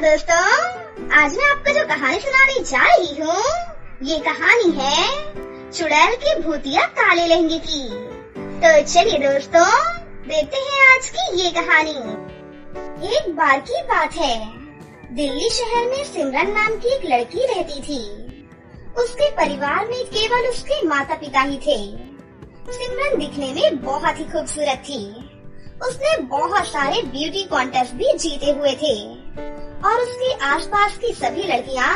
दोस्तों, आज मैं आपको जो कहानी सुनाने जा रही हूँ, ये कहानी है चुड़ैल की भूतिया काले लहंगे की। तो चलिए दोस्तों, देखते हैं आज की ये कहानी। एक बार की बात है, दिल्ली शहर में सिमरन नाम की एक लड़की रहती थी। उसके परिवार में केवल उसके माता पिता ही थे। सिमरन दिखने में बहुत ही खूबसूरत थी। उसने बहुत सारे ब्यूटी कॉन्टेस्ट भी जीते हुए थे और उसके आसपास की सभी लड़कियां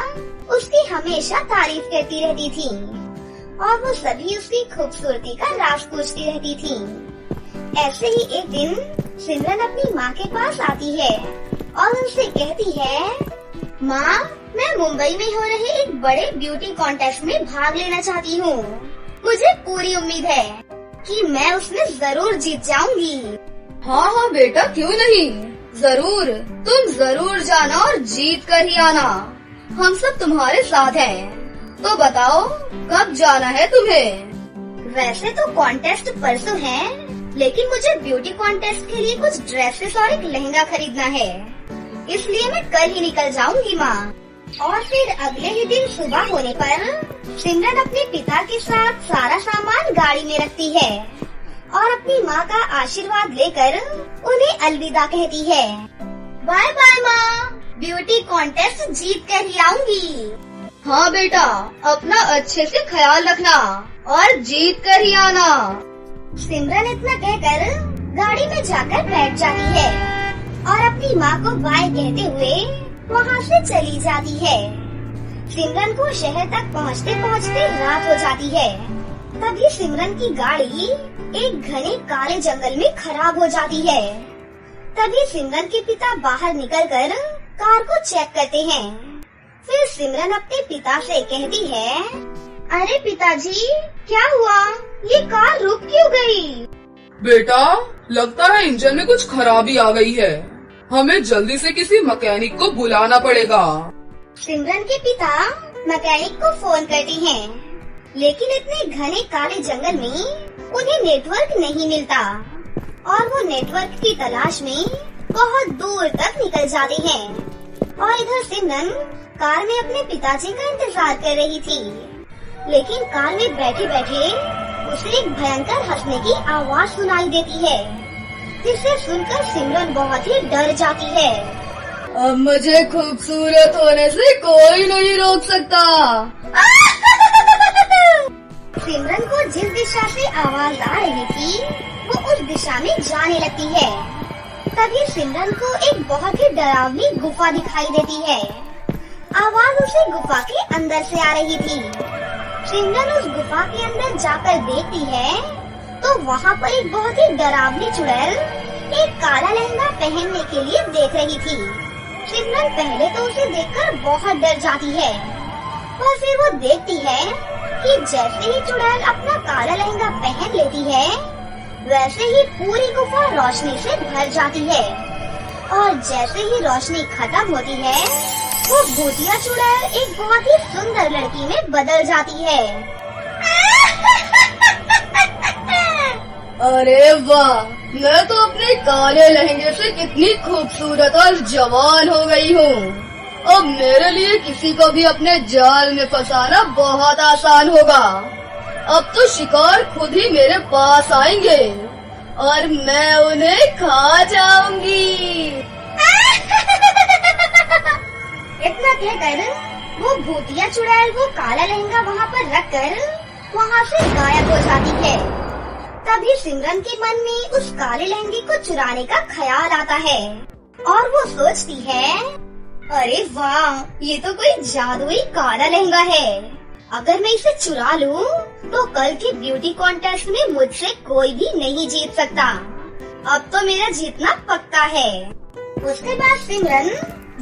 उसकी हमेशा तारीफ करती रहती थीं और वो सभी उसकी खूबसूरती का राज पूछती रहती थीं। ऐसे ही एक दिन सिमरन अपनी माँ के पास आती है और उनसे कहती है, माँ, मैं मुंबई में हो रहे एक बड़े ब्यूटी कॉन्टेस्ट में भाग लेना चाहती हूँ। मुझे पूरी उम्मीद है कि मैं उसमें जरूर जीत जाऊंगी। हाँ बेटा, क्यों नहीं, जरूर, तुम जरूर जाना और जीत कर ही आना। हम सब तुम्हारे साथ हैं। तो बताओ, कब जाना है तुम्हें? वैसे तो कॉन्टेस्ट परसों है, लेकिन मुझे ब्यूटी कॉन्टेस्ट के लिए कुछ ड्रेसेस और एक लहंगा खरीदना है, इसलिए मैं कल ही निकल जाऊंगी माँ। और फिर अगले ही दिन सुबह होने पर सिमरन अपने पिता के साथ सारा सामान गाड़ी में रखती है और अपनी माँ का आशीर्वाद लेकर उन्हें अलविदा कहती है। बाय बाय माँ, ब्यूटी कॉन्टेस्ट जीत कर ही आऊंगी। हाँ बेटा, अपना अच्छे से ख्याल रखना और जीत कर ही आना। सिमरन इतना कहकर गाड़ी में जाकर बैठ जाती है और अपनी माँ को बाय कहते हुए वहाँ से चली जाती है। सिमरन को शहर तक पहुँचते पहुँचते रात हो जाती है। तभी सिमरन की गाड़ी एक घने काले जंगल में खराब हो जाती है। तभी सिमरन के पिता बाहर निकलकर कार को चेक करते हैं। फिर सिमरन अपने पिता से कहती है, अरे पिताजी, क्या हुआ? ये कार रुक क्यों गई? बेटा, लगता है इंजन में कुछ खराबी आ गई है। हमें जल्दी से किसी मैकेनिक को बुलाना पड़ेगा। सिमरन के पिता मैकेनिक को फोन करते हैं, लेकिन इतने घने काले जंगल में उन्हें नेटवर्क नहीं मिलता और वो नेटवर्क की तलाश में बहुत दूर तक निकल जाते हैं। और इधर सिमरन कार में अपने पिताजी का इंतजार कर रही थी, लेकिन कार में बैठे बैठे उसे एक भयंकर हंसने की आवाज सुनाई देती है, जिसे सुनकर सिमरन बहुत ही डर जाती है। अब मुझे खूबसूरत होने से कोई नहीं रोक सकता। सिमरन को जिस दिशा से आवाज आ रही थी, वो उस दिशा में जाने लगती है। तभी सिमरन को एक बहुत ही डरावनी गुफा दिखाई देती है। आवाज उसे गुफा के अंदर से आ रही थी। सिमरन उस गुफा के अंदर जाकर देखती है तो वहाँ पर एक बहुत ही डरावनी चुड़ैल एक काला लहंगा पहनने के लिए देख रही थी। सिमरन पहले तो उसे देखकर बहुत डर जाती है और फिर वो देखती है कि जैसे ही चुड़ैल अपना काला लहंगा पहन लेती है, वैसे ही पूरी गुफा रोशनी से भर जाती है और जैसे ही रोशनी खत्म होती है, वो भूतिया चुड़ैल एक बहुत ही सुंदर लड़की में बदल जाती है। अरे वाह, मैं तो अपने काले लहंगे से कितनी खूबसूरत और जवान हो गई हूँ। अब मेरे लिए किसी को भी अपने जाल में फंसाना बहुत आसान होगा। अब तो शिकार खुद ही मेरे पास आएंगे और मैं उन्हें खा जाऊंगी। इतना कहकर वो भूतिया चुड़ैल वो काला लहंगा वहाँ पर रखकर वहाँ से गायब हो जाती है। तभी सिमरन के मन में उस काले लहंगे को चुराने का ख्याल आता है और वो सोचती है, अरे वाह, ये तो कोई जादुई काला लहंगा है। अगर मैं इसे चुरा लूं, तो कल के ब्यूटी कॉन्टेस्ट में मुझसे कोई भी नहीं जीत सकता। अब तो मेरा जीतना पक्का है। उसके बाद सिमरन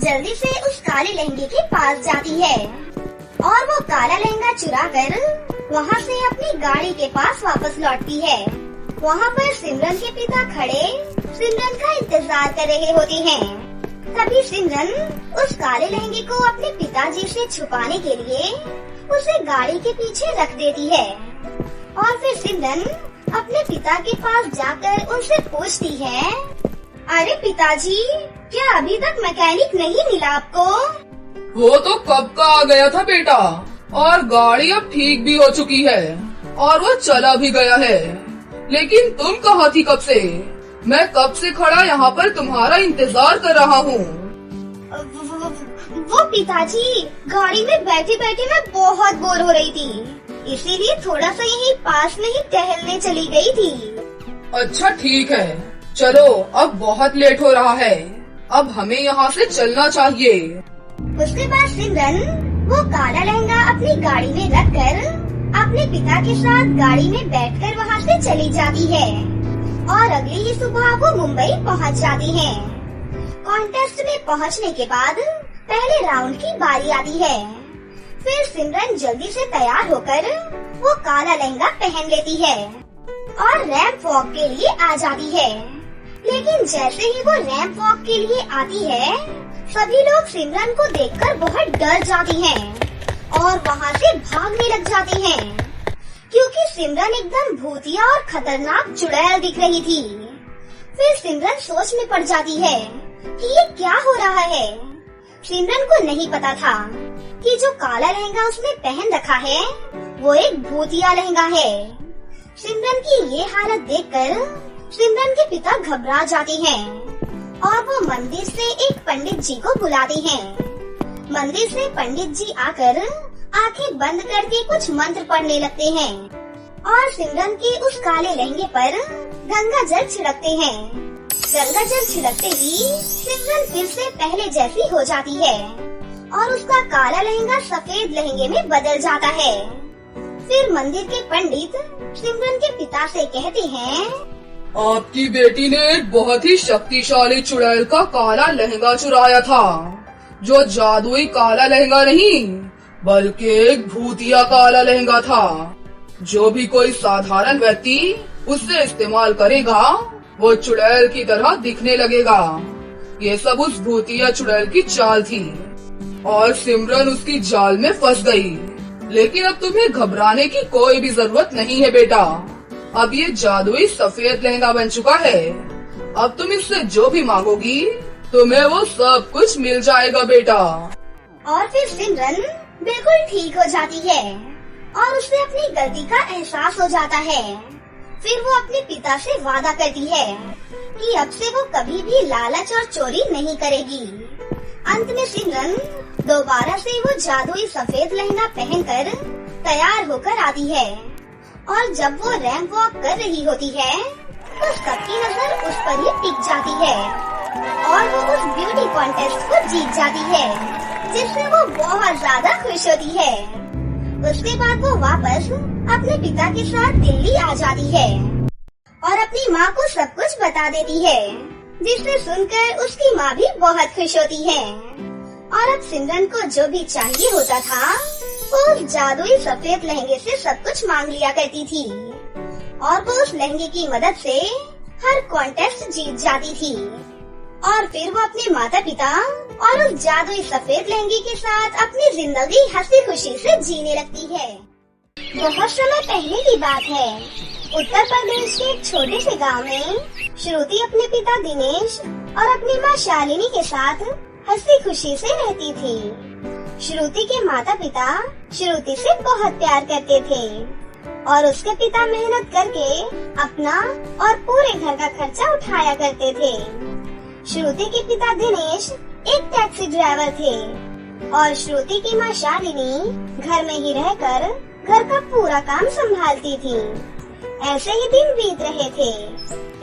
जल्दी से उस काले लहंगे के पास जाती है और वो काला लहंगा चुराकर वहाँ से अपनी गाड़ी के पास वापस लौटती है। वहाँ पर सिमरन के पिता खड़े सिमरन का इंतजार कर रहे होते हैं। तभी सिमरन उस काले लहंगे को अपने पिताजी से छुपाने के लिए उसे गाड़ी के पीछे रख देती है और फिर सिमरन अपने पिता के पास जाकर उनसे पूछती है, अरे पिताजी, क्या अभी तक मैकेनिक नहीं मिला आपको? वो तो कब का आ गया था बेटा, और गाड़ी अब ठीक भी हो चुकी है और वो चला भी गया है। लेकिन तुम कहाँ थी कब से? मैं कब से खड़ा यहाँ पर तुम्हारा इंतजार कर रहा हूँ। वो पिताजी, गाड़ी में बैठे बैठे मैं बहुत बोर हो रही थी, इसीलिए थोड़ा सा यहीं पास में ही टहलने चली गई थी। अच्छा ठीक है, चलो अब बहुत लेट हो रहा है, अब हमें यहाँ से चलना चाहिए। उसके बाद सिमरन वो काला लहंगा अपनी गाड़ी में रखकर अपने पिता के साथ गाड़ी में बैठकर वहाँ से चली जाती है और अगली ही सुबह वो मुंबई पहुँच जाती है। कॉन्टेस्ट में पहुँचने के बाद पहले राउंड की बारी आती है। फिर सिमरन जल्दी से तैयार होकर वो काला लहंगा पहन लेती है और रैंप वॉक के लिए आ जाती है। लेकिन जैसे ही वो रैंप वॉक के लिए आती है, सभी लोग सिमरन को देखकर बहुत डर जाती हैं और वहाँ से भागने लग जाती हैं, क्योंकि सिमरन एकदम भूतिया और खतरनाक चुड़ैल दिख रही थी। फिर सिमरन सोच में पड़ जाती है कि ये क्या हो रहा है। सिमरन को नहीं पता था कि जो काला लहंगा उसने पहन रखा है वो एक भूतिया लहंगा है। सिमरन की ये हालत देखकर सिमरन के पिता घबरा जाते हैं और वो मंदिर से एक पंडित जी को बुलाते हैं। मंदिर से पंडित जी आकर आंखें बंद करके कुछ मंत्र पढ़ने लगते हैं और सिमरन के उस काले लहंगे पर गंगा जल छिड़कते हैं। गंगा जल छिड़कते ही सिमरन फिर से पहले जैसी हो जाती है और उसका काला लहंगा सफेद लहंगे में बदल जाता है। फिर मंदिर के पंडित सिमरन के पिता से कहते हैं, आपकी बेटी ने एक बहुत ही शक्तिशाली चुड़ैल का काला लहंगा चुराया था, जो जादुई काला लहंगा नहीं बल्कि एक भूतिया काला लहंगा था। जो भी कोई साधारण व्यक्ति उससे इस्तेमाल करेगा वो चुड़ैल की तरह दिखने लगेगा। ये सब उस भूतिया चुड़ैल की चाल थी और सिमरन उसकी जाल में फंस गई। लेकिन अब तुम्हें घबराने की कोई भी जरूरत नहीं है बेटा, अब ये जादुई सफेद लहंगा बन चुका है। अब तुम इससे जो भी मांगोगी तुम्हें वो सब कुछ मिल जाएगा बेटा। और फिर सिमरन बिल्कुल ठीक हो जाती है और उसे अपनी गलती का एहसास हो जाता है। फिर वो अपने पिता से वादा करती है कि अब से वो कभी भी लालच और चोरी नहीं करेगी। अंत में सिमरन दोबारा से वो जादुई सफेद लहंगा पहनकर तैयार होकर आती है और जब वो रैंप वॉक कर रही होती है तो सबकी नजर उस पर ही टिक जाती है और वो उस ब्यूटी कॉन्टेस्ट को जीत जाती है, जिससे वो बहुत ज्यादा खुश होती है। उसके बाद वो वापस अपने पिता के साथ दिल्ली आ जाती है और अपनी माँ को सब कुछ बता देती है, जिसे सुनकर उसकी माँ भी बहुत खुश होती है। और अब सिमरन को जो भी चाहिए होता था वो उस जादुई सफेद लहंगे से सब कुछ मांग लिया करती थी और वो उस लहंगे की मदद से हर कॉन्टेस्ट जीत जाती थी। और फिर वो अपने माता पिता और उस जादुई सफेद लहंगे के साथ अपनी जिंदगी हंसी खुशी से जीने लगती है। बहुत समय पहले की बात है, उत्तर प्रदेश के एक छोटे से गांव में श्रुति अपने पिता दिनेश और अपनी माँ शालिनी के साथ हंसी खुशी से रहती थी। श्रुति के माता पिता श्रुति से बहुत प्यार करते थे और उसके पिता मेहनत करके अपना और पूरे घर का खर्चा उठाया करते थे। श्रुति के पिता दिनेश एक टैक्सी ड्राइवर थे और श्रुति की माँ शालिनी घर में ही रहकर घर का पूरा काम संभालती थी। ऐसे ही दिन बीत रहे थे।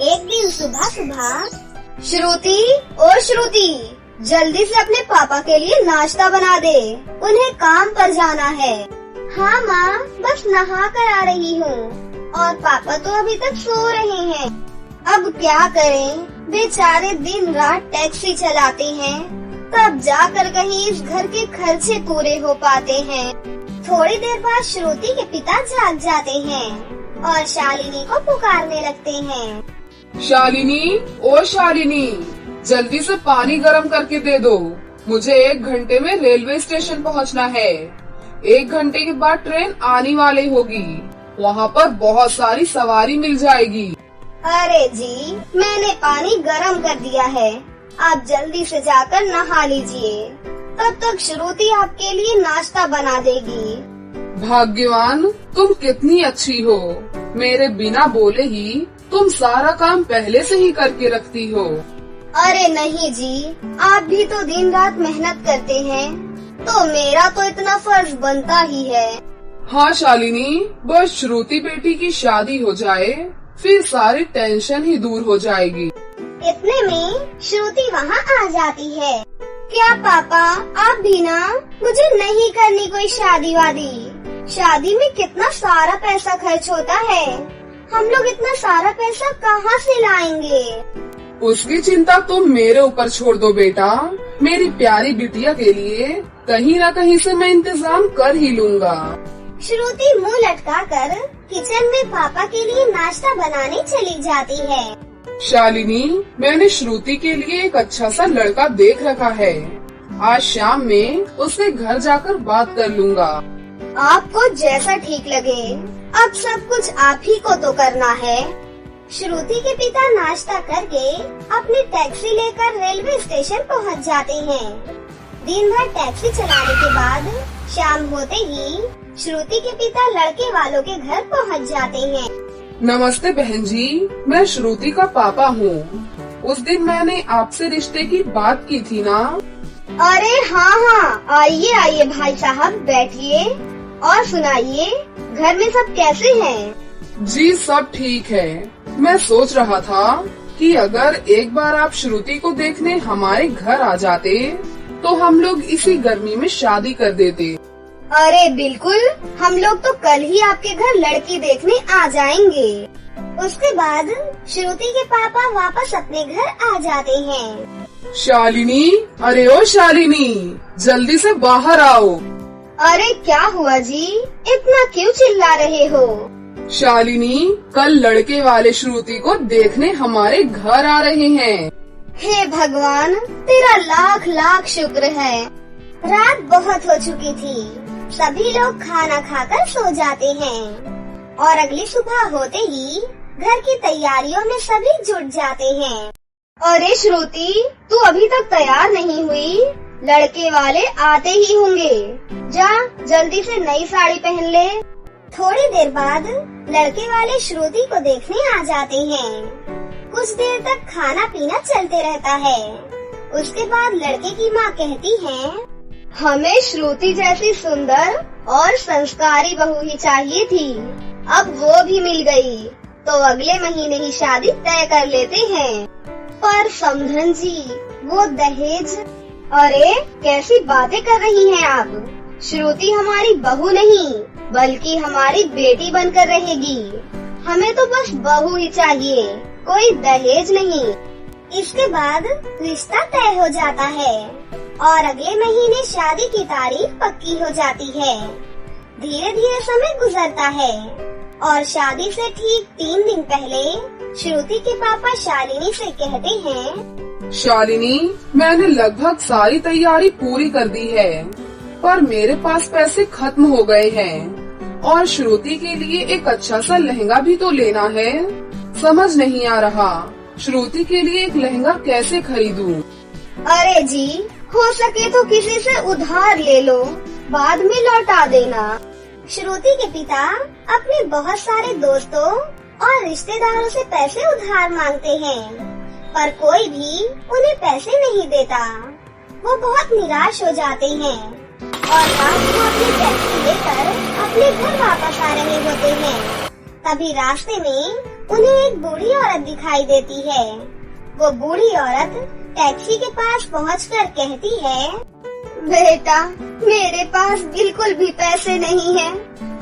एक दिन सुबह सुबह श्रुति, ओ श्रुति, जल्दी से अपने पापा के लिए नाश्ता बना दे, उन्हें काम पर जाना है। हाँ माँ, बस नहा कर आ रही हूँ और पापा तो अभी तक सो रहे हैं। अब क्या करें, बेचारे दिन रात टैक्सी चलाते हैं, तब जाकर कहीं इस घर के खर्चे पूरे हो पाते हैं। थोड़ी देर बाद श्रुति के पिता जाग जाते हैं और शालिनी को पुकारने लगते हैं। शालिनी, ओ शालिनी, जल्दी से पानी गर्म करके दे दो, मुझे 1 घंटे में रेलवे स्टेशन पहुंचना है। 1 घंटे के बाद ट्रेन आने वाली होगी, वहाँ पर बहुत सारी सवारी मिल जाएगी। अरे जी, मैंने पानी गरम कर दिया है, आप जल्दी से जाकर नहा लीजिए, तब तक श्रुति आपके लिए नाश्ता बना देगी। भाग्यवान, तुम कितनी अच्छी हो। मेरे बिना बोले ही तुम सारा काम पहले से ही करके रखती हो। अरे नहीं जी, आप भी तो दिन रात मेहनत करते हैं, तो मेरा तो इतना फर्ज बनता ही है। हाँ शालिनी, बस श्रुति बेटी की शादी हो जाए, फिर सारी टेंशन ही दूर हो जाएगी। इतने में श्रुति वहाँ आ जाती है। क्या पापा, आप भी ना, मुझे नहीं करनी कोई शादी वादी। शादी में कितना सारा पैसा खर्च होता है, हम लोग इतना सारा पैसा कहाँ से लाएंगे? उसकी चिंता तुम मेरे ऊपर छोड़ दो बेटा। मेरी प्यारी बिटिया के लिए कहीं न कहीं से मैं इंतजाम कर ही लूँगा। श्रुति मुंह लटकाकर किचन में पापा के लिए नाश्ता बनाने चली जाती है। शालिनी, मैंने श्रुति के लिए एक अच्छा सा लड़का देख रखा है। आज शाम में उसके घर जाकर बात कर लूँगा। आपको जैसा ठीक लगे, अब सब कुछ आप ही को तो करना है। श्रुति के पिता नाश्ता करके अपनी टैक्सी लेकर रेलवे स्टेशन पहुंच जाते हैं। दिन भर टैक्सी चलाने के बाद शाम होते ही श्रुति के पिता लड़के वालों के घर पहुंच जाते हैं। नमस्ते बहन जी, मैं श्रुति का पापा हूँ। उस दिन मैंने आपसे रिश्ते की बात की थी ना? अरे हाँ, आइए आइए भाई साहब, बैठिए और सुनाइए, घर में सब कैसे हैं? जी सब ठीक है। मैं सोच रहा था कि अगर एक बार आप श्रुति को देखने हमारे घर आ जाते तो हम लोग इसी गर्मी में शादी कर देते। अरे बिल्कुल, हम लोग तो कल ही आपके घर लड़की देखने आ जाएंगे। उसके बाद श्रुति के पापा वापस अपने घर आ जाते हैं। शालिनी, अरे ओ शालिनी, जल्दी से बाहर आओ। अरे क्या हुआ जी, इतना क्यों चिल्ला रहे हो? शालिनी, कल लड़के वाले श्रुति को देखने हमारे घर आ रहे हैं। हे भगवान, तेरा लाख लाख शुक्र है। रात बहुत हो चुकी थी, सभी लोग खाना खाकर सो जाते हैं और अगली सुबह होते ही घर की तैयारियों में सभी जुट जाते हैं। अरे श्रुति, तू अभी तक तैयार नहीं हुई? लड़के वाले आते ही होंगे, जा जल्दी से नई साड़ी पहन ले। थोड़ी देर बाद लड़के वाले श्रुति को देखने आ जाते हैं। कुछ देर तक खाना पीना चलते रहता है। उसके बाद लड़के की माँ कहती है, हमें श्रुति जैसी सुंदर और संस्कारी बहू ही चाहिए थी, अब वो भी मिल गई, तो अगले महीने ही शादी तय कर लेते हैं। पर समधन जी, वो दहेज। अरे कैसी बातें कर रही हैं आप? श्रुति हमारी बहू नहीं बल्कि हमारी बेटी बनकर रहेगी। हमें तो बस बहू ही चाहिए, कोई दहेज नहीं। इसके बाद रिश्ता तय हो जाता है और अगले महीने शादी की तारीख पक्की हो जाती है। धीरे धीरे समय गुजरता है और शादी से ठीक 3 दिन पहले श्रुति के पापा शालिनी से कहते हैं, शालिनी, मैंने लगभग सारी तैयारी पूरी कर दी है, पर मेरे पास पैसे खत्म हो गए हैं और श्रुति के लिए एक अच्छा सा लहंगा भी तो लेना है। समझ नहीं आ रहा श्रुति के लिए एक लहंगा कैसे खरीदूं? अरे जी, हो सके तो किसी से उधार ले लो, बाद में लौटा देना। श्रुति के पिता अपने बहुत सारे दोस्तों और रिश्तेदारों से पैसे उधार मांगते हैं, पर कोई भी उन्हें पैसे नहीं देता। वो बहुत निराश हो जाते हैं और रात को अपनी टैक्सी लेकर अपने घर वापस आ रहे होते हैं। तभी रास्ते में उन्हें एक बूढ़ी औरत दिखाई देती है। वो बूढ़ी औरत टैक्सी के पास पहुंचकर कहती है, बेटा, मेरे पास बिल्कुल भी पैसे नहीं हैं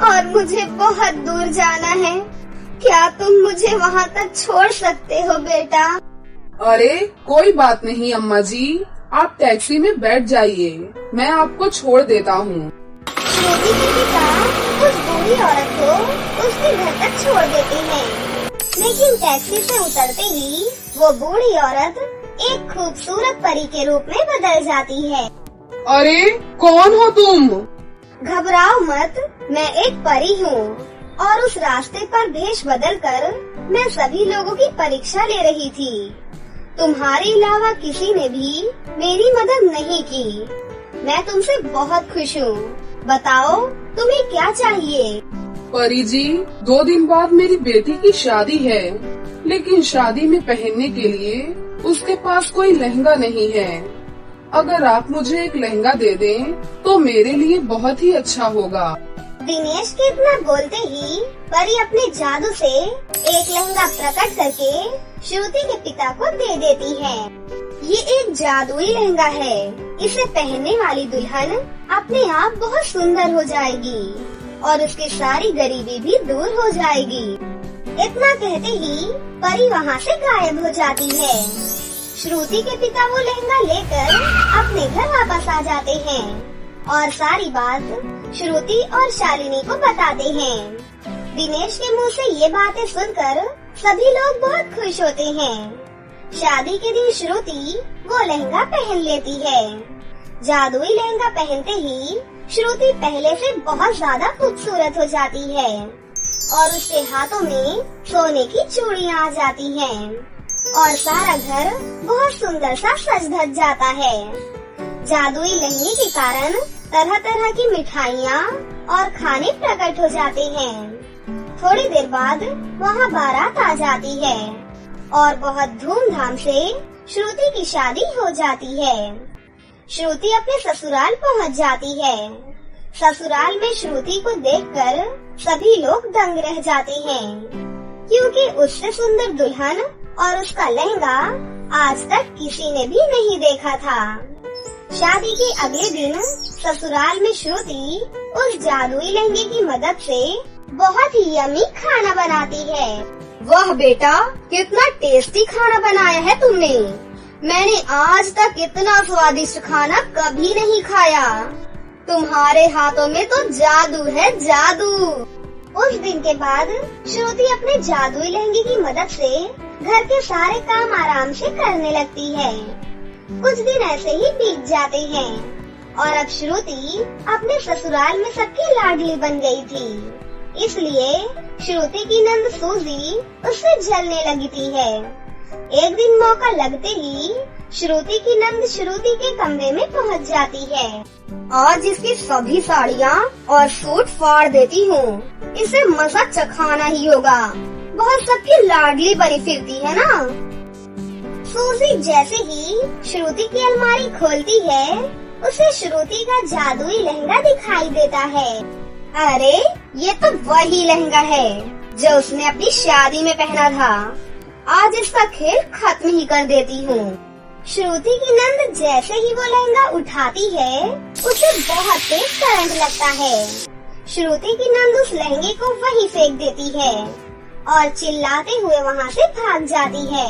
और मुझे बहुत दूर जाना है, क्या तुम मुझे वहाँ तक छोड़ सकते हो बेटा? अरे कोई बात नहीं अम्मा जी, आप टैक्सी में बैठ जाइए, मैं आपको छोड़ देता हूँ। श्रुति के पिता उस बूढ़ी औरत को उसके घर तक छोड़ देते हैं, लेकिन टैक्सी से उतरते ही वो बूढ़ी औरत एक खूबसूरत परी के रूप में बदल जाती है। अरे कौन हो तुम? घबराओ मत, मैं एक परी हूँ और उस रास्ते पर भेष बदलकर मैं सभी लोगों की परीक्षा ले रही थी। तुम्हारे अलावा किसी ने भी मेरी मदद नहीं की। मैं तुमसे बहुत खुश हूँ। बताओ तुम्हें क्या चाहिए? परी जी, 2 दिन बाद मेरी बेटी की शादी है, लेकिन शादी में पहनने के लिए उसके पास कोई लहंगा नहीं है। अगर आप मुझे एक लहंगा दे दें तो मेरे लिए बहुत ही अच्छा होगा। दिनेश के इतना बोलते ही परी अपने जादू से एक लहंगा प्रकट करके श्रुति के पिता को दे देती है। ये एक जादुई लहंगा है। इसे पहनने वाली दुल्हन अपने आप बहुत सुंदर हो जाएगी और उसकी सारी गरीबी भी दूर हो जाएगी। इतना कहते ही परी वहाँ से गायब हो जाती है। श्रुति के पिता वो लहंगा लेकर अपने घर वापस आ जाते हैं और सारी बात श्रुति और शालिनी को बताते हैं। दिनेश के मुंह से ये बातें सुनकर सभी लोग बहुत खुश होते हैं। शादी के दिन श्रुति वो लहंगा पहन लेती है। जादुई लहंगा पहनते ही श्रुति पहले से बहुत ज्यादा खूबसूरत हो जाती है और उसके हाथों में सोने की चूड़ियाँ आ जाती हैं और सारा घर बहुत सुंदर सा सज धज जाता है। जादुई लहंगे के कारण तरह तरह की मिठाइयाँ और खाने प्रकट हो जाते हैं। थोड़ी देर बाद वहाँ बारात आ जाती है और बहुत धूमधाम से श्रुति की शादी हो जाती है। श्रुति अपने ससुराल पहुँच जाती है। ससुराल में श्रुति को देखकर सभी लोग दंग रह जाते हैं, क्योंकि उससे सुंदर दुल्हन और उसका लहंगा आज तक किसी ने भी नहीं देखा था। शादी के अगले दिन ससुराल में श्रुति उस जादुई लहंगे की मदद से बहुत ही यमी खाना बनाती है। वाह बेटा, कितना टेस्टी खाना बनाया है तुमने। मैंने आज तक इतना स्वादिष्ट खाना कभी नहीं खाया। तुम्हारे हाथों में तो जादू है, जादू। उस दिन के बाद श्रुति अपने जादुई लहंगे की मदद से घर के सारे काम आराम से करने लगती है। कुछ दिन ऐसे ही बीत जाते हैं और अब श्रुति अपने ससुराल में सबकी लाडली बन गई थी। इसलिए श्रुति की नंद सूजी उससे जलने लगती है। एक दिन मौका लगते ही श्रुति की नंद श्रुति के कमरे में पहुंच जाती है। आज इसकी सभी साड़ियाँ और सूट फाड़ देती हूँ। इसे मजा चखाना ही होगा। बहुत सबकी लाडली बनी फिरती है ना। सूजी जैसे ही श्रुति की अलमारी खोलती है, उसे श्रुति का जादुई लहंगा दिखाई देता है। अरे ये तो वही लहंगा है जो उसने अपनी शादी में पहना था। आज इसका खेल खत्म ही कर देती हूँ। श्रुति की नंद जैसे ही वो लहंगा उठाती है, उसे बहुत तेज करंट लगता है। श्रुति की नंद उस लहंगे को वहीं फेंक देती है और चिल्लाते हुए वहाँ से भाग जाती है।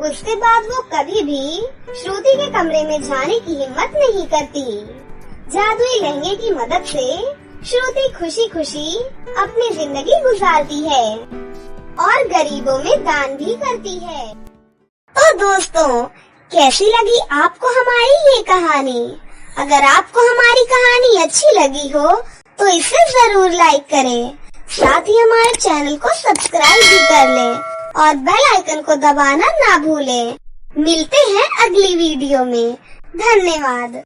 उसके बाद वो कभी भी श्रुति के कमरे में जाने की हिम्मत नहीं करती। जादुई लहंगे की मदद से श्रुति खुशी खुशी अपनी जिंदगी गुजारती है और गरीबों में दान भी करती है। तो दोस्तों, कैसी लगी आपको हमारी ये कहानी? अगर आपको हमारी कहानी अच्छी लगी हो तो इसे जरूर लाइक करें। साथ ही हमारे चैनल को सब्सक्राइब भी कर लें और बेल आइकन को दबाना ना भूलें। मिलते हैं अगली वीडियो में। धन्यवाद।